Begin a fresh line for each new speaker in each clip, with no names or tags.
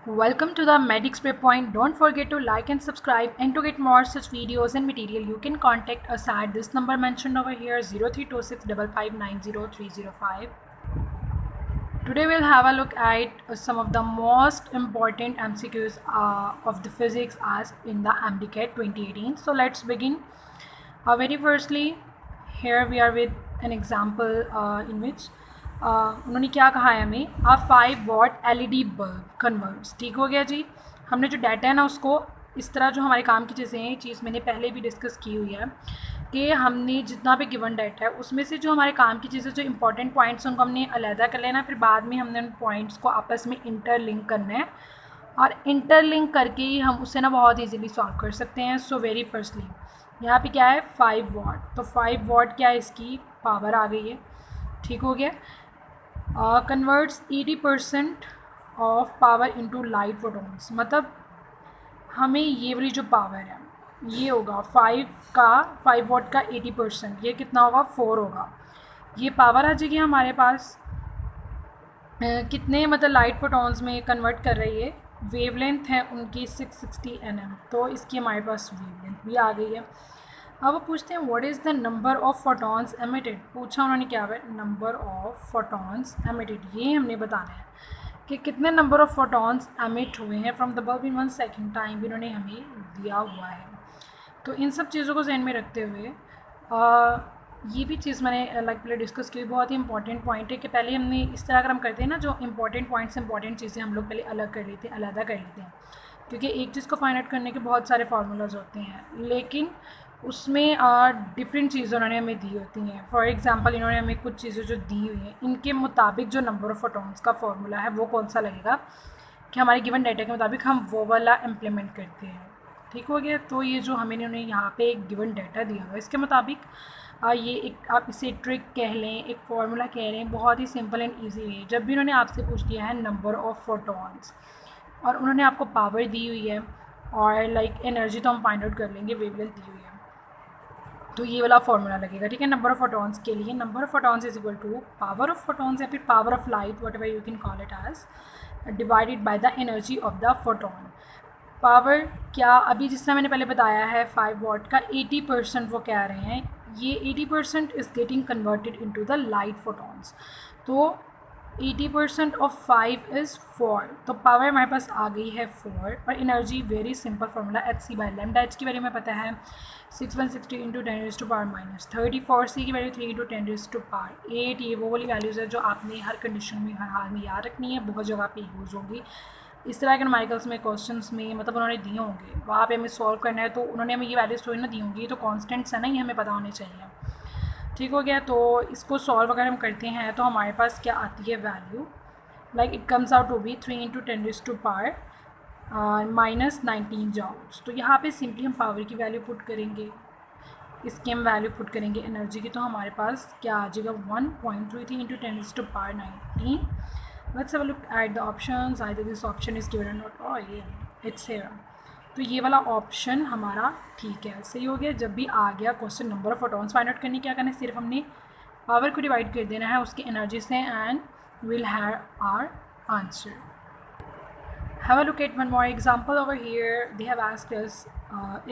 Welcome to the Medic Spray Point. Don't forget to like and subscribe, and to get more such videos and material you can contact us at this number mentioned over here 032655900305. Today we'll have a look at some of the most important MCQs of the physics asked in the MDCAT 2018. So let's begin. Very firstly, here we are with an example in which उन्होंने क्या कहा है हमें, आ 5 what LED bulb converts. ठीक हो गया जी. हमने जो डाटा है ना उसको इस तरह, जो हमारे काम की चीज़ें हैं, ये चीज़ मैंने पहले भी डिस्कस की हुई है कि हमने जितना भी गिवन डाटा है उसमें से जो हमारे काम की चीज़ें, जो इंपॉर्टेंट पॉइंट्स उनको हमने अलहदा कर लेना, फिर बाद में हमने उन पॉइंट्स को आपस में इंटरलिंक करना है और इंटरलिंक करके ही हम उसे ना बहुत ईजीली सॉल्व कर सकते हैं. सो वेरी फर्स्टली यहाँ पे क्या है 5 वॉट. तो 5 वॉट क्या है, इसकी पावर आ गई है. ठीक हो गया. Converts 80% of power into light photons. मतलब हमें ये वाली जो पावर है ये होगा 5 वॉट का 80%, ये कितना होगा 4 होगा. ये पावर आ जाएगी हमारे पास कितने, मतलब लाइट फोटोन्स में कन्वर्ट कर रही है. वेवलेंथ है उनकी 660 nm, तो इसकी हमारे पास वेवलेंथ भी आ गई है. अब वो पूछते हैं what is the number of photons emitted. पूछा उन्होंने क्या है, नंबर ऑफ़ फोटॉन्स एमिटेड. ये हमने बताना है कि कितने नंबर ऑफ़ फोटॉन्स एमिट हुए हैं from the bulb in 1 second time भी इन्होंने हमें दिया हुआ है. तो इन सब चीज़ों को ध्यान में रखते हुए ये भी चीज़ मैंने पहले डिस्कस की, बहुत ही इंपॉर्टेंट पॉइंट है कि पहले हमने इस तरह अगर हम करते हैं ना, जो इंपॉर्टेंट पॉइंट्स इंपॉर्टेंट चीज़ें हम लोग पहले अलग कर लेते हैं, अलहदा कर लेते हैं, क्योंकि एक चीज़ को फाइंड आउट करने के बहुत सारे फार्मूलाज होते हैं, लेकिन उसमें डिफरेंट चीज़ें उन्होंने हमें दी होती हैं. फॉर एग्जांपल इन्होंने हमें कुछ चीज़ें जो दी हुई हैं, इनके मुताबिक जो नंबर ऑफ़ फोटॉन्स का फार्मूला है वो कौन सा लगेगा कि हमारे गिवन डाटा के मुताबिक हम वो वाला इम्प्लीमेंट करते हैं. ठीक हो गया. तो ये जो हमें उन्होंने यहाँ पे एक गिवन डाटा दिया हुआ है, इसके मुताबिक ये एक, आप इसे ट्रिक कह लें, एक फार्मूला कह लें, बहुत ही सिंपल एंड ईजी है. जब भी उन्होंने आपसे पूछ लिया है नंबर ऑफ़ फोटॉन्स और उन्होंने आपको पावर दी हुई है और एनर्जी तो हम फाइंड आउट कर लेंगे, वेवलेंथ दी हुई है, तो ये वाला फार्मूला लगेगा. ठीक है. नंबर ऑफ़ फोटॉन्स के लिए number of photons is equal to power of photons या फिर power of light, what you can call it as, divided by the energy of the photon. Power क्या, अभी जिस तरह मैंने पहले बताया है 5 वॉट का 80% वो कह रहे हैं, ये 80% is getting converted into the light photons. तो 80% ऑफ 5 इज़ 4, तो पावर हमारे पास आ गई है 4. और energy very simple formula Hc by lambda. H की वैल्यू में पता है 6160 इंटू 10⁻³ 4. सी की वैल्यू 3 इंटू 10⁻8. ये वो वाली वैल्यूज़ है जो आपने हर कंडीशन में, हर हाल में याद रखनी है, बहुत जगह पे यूज़ होगी. इस तरह के न्यूमेरिकल्स में, क्वेश्चंस में, मतलब उन्होंने दिए होंगे, वहाँ पे हमें सॉल्व करना है, तो उन्होंने हमें ये वैल्यूज़ थोड़ी ना दी होंगी, तो कॉन्स्टेंट्स है ना, ये हमें पता होने चाहिए. ठीक हो गया. तो इसको सॉल्व अगर हम करते हैं तो हमारे पास क्या आती है value, it comes out to be 3 into 10⁻⁻19 joules. तो यहाँ पे सिंपली हम पावर की वैल्यू पुट करेंगे, इसकी हम वैल्यू पुट करेंगे एनर्जी की, तो हमारे पास क्या आ जाएगा 1.33 into 10⁻19. Let's have a look at the options. Either this option is given or not. Oh yeah, it's here. तो ये वाला ऑप्शन हमारा ठीक है, सही हो गया. जब भी आ गया question number of photons find out करने, क्या करना है, सिर्फ हमने पावर को डिवाइड कर देना है उसकी एनर्जी से, and will have our answer. Have a look at one more example over here. They have asked us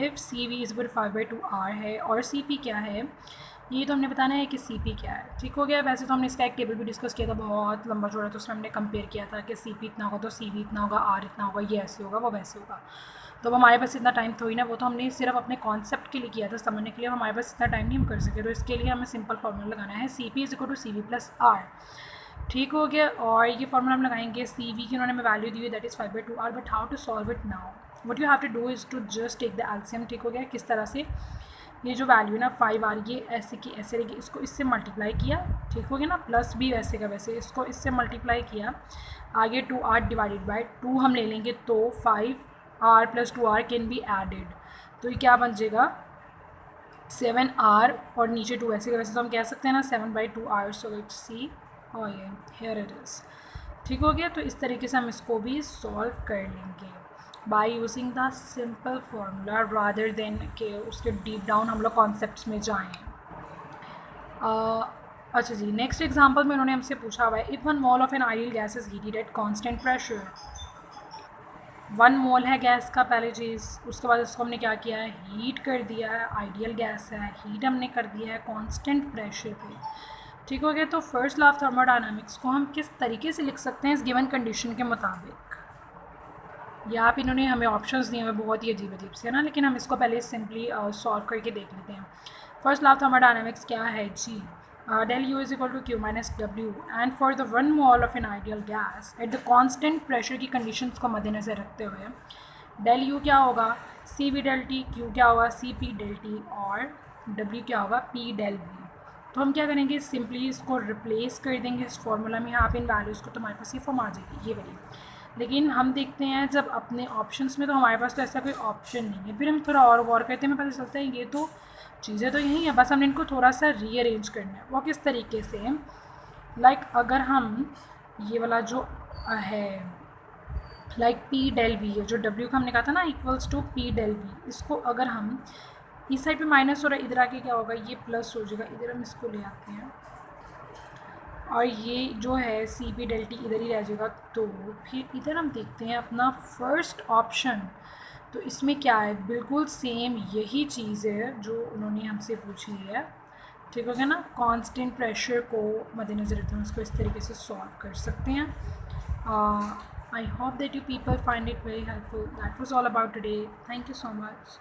if CV is equal to 5/2R है और CP क्या है, ये तो हमने बताना है कि CP क्या है. ठीक हो गया. वैसे तो हमने इसका एक टेबल भी डिस्कस किया था, बहुत लंबा चौड़ा, तो उसमें हमने कंपेयर किया था कि CP इतना होगा तो CV इतना होगा, R इतना होगा, ये ऐसे होगा, वो वैसे होगा. तो अब हमारे पास इतना टाइम थोड़ी ना, वो तो हमने सिर्फ अपने कॉन्सेप्ट के लिए किया था, समझने के लिए. हमारे पास इतना टाइम नहीं हम कर सके, तो इसके लिए हमें सिंपल फार्मूला लगाना है, CP is equal to CV plus R. ठीक हो गया. और ये फार्मूला हम लगाएंगे, CV की उन्होंने हमें वैल्यू दी है, that is 5/2R. But how to solve it now, what you have to do is to just take the LCM. ठीक हो गया. किस तरह से, ये जो वैल्यू ना 5R, ये ऐसे की ऐसे रहेगी, इसको इससे मल्टीप्लाई किया. ठीक हो गया ना. प्लस भी वैसे का वैसे, इसको इससे मल्टीप्लाई किया, आगे 2R डिवाइडेड बाई 2 हम ले लेंगे, तो 5R plus 2R can be added. तो ये क्या बन जाएगा 7R, और नीचे 2 ऐसे का वैसे, तो हम कह सकते हैं ना 7/2R. सो लेट्स सी, और ये हेयर इट इज़. ठीक हो गया. तो इस तरीके से हम इसको भी सॉल्व कर लेंगे by using the simple formula, rather than के उसके डीप डाउन हम लोग कॉन्सेप्ट्स में जाएं. अच्छा जी, नेक्स्ट एग्जांपल में उन्होंने हमसे पूछा हुआ है, if one mole of an ideal gas is heated at constant pressure. 1 मोल है गैस का पहले चीज़, उसके बाद इसको हमने क्या किया है, हीट कर दिया है, आइडियल गैस है, हीट हमने कर दिया है कांस्टेंट प्रेशर पे। ठीक हो गया। तो फर्स्ट लॉ ऑफ थर्मोडायनामिक्स को हम किस तरीके से लिख सकते हैं इस गिवन कंडीशन के मुताबिक। या आप इन्होंने हमें ऑप्शंस दिए हुए बहुत ही अजीब अजीब से है ना, लेकिन हम इसको पहले सिंपली सॉल्व करके देख लेते हैं। फर्स्ट लॉ ऑफ थर्मोडायनामिक्स क्या है जी, del U is equal to Q minus W and for the 1 mole of an ideal gas at the constant pressure की conditions को मद्देनज़र रखते हुए del U क्या होगा, C V del T, Q क्या होगा, C P del T और W क्या होगा, P del V। तो हम क्या करेंगे, सिंपली इसको रिप्लेस कर देंगे इस फॉर्मूला में, यहाँ पे इन वैल्यूज़ को, तो हमारे पास ये फॉर्म आ जाएगी ये वाली। लेकिन हम देखते हैं जब अपने ऑप्शंस में, तो हमारे पास तो ऐसा कोई ऑप्शन नहीं है। फिर हम थोड़ा और गौर करते हैं, हमें पता चलता है ये तो चीज़ें तो यही है, बस हमने इनको थोड़ा सा रीअरेंज करना है। वो किस तरीके से, लाइक अगर हम ये वाला जो है लाइक पी डेल वी है, जो डब्ल्यू का हमने कहा था ना equals to P del V, इसको अगर हम इस साइड पे माइनस हो रहा है, इधर आके क्या होगा, ये प्लस हो जाएगा। इधर हम इसको ले आते हैं और ये जो है सी पी डेल टी इधर ही रह जाएगा। तो फिर इधर हम देखते हैं अपना फर्स्ट ऑप्शन, तो इसमें क्या है, बिल्कुल सेम यही चीज़ है जो उन्होंने हमसे पूछी है। ठीक हो गया ना, कांस्टेंट प्रेशर को मद्देनज़र रखते हैं उसको इस तरीके से सॉल्व कर सकते हैं। I hope that you people find it very helpful. That was all about today. Thank you so much.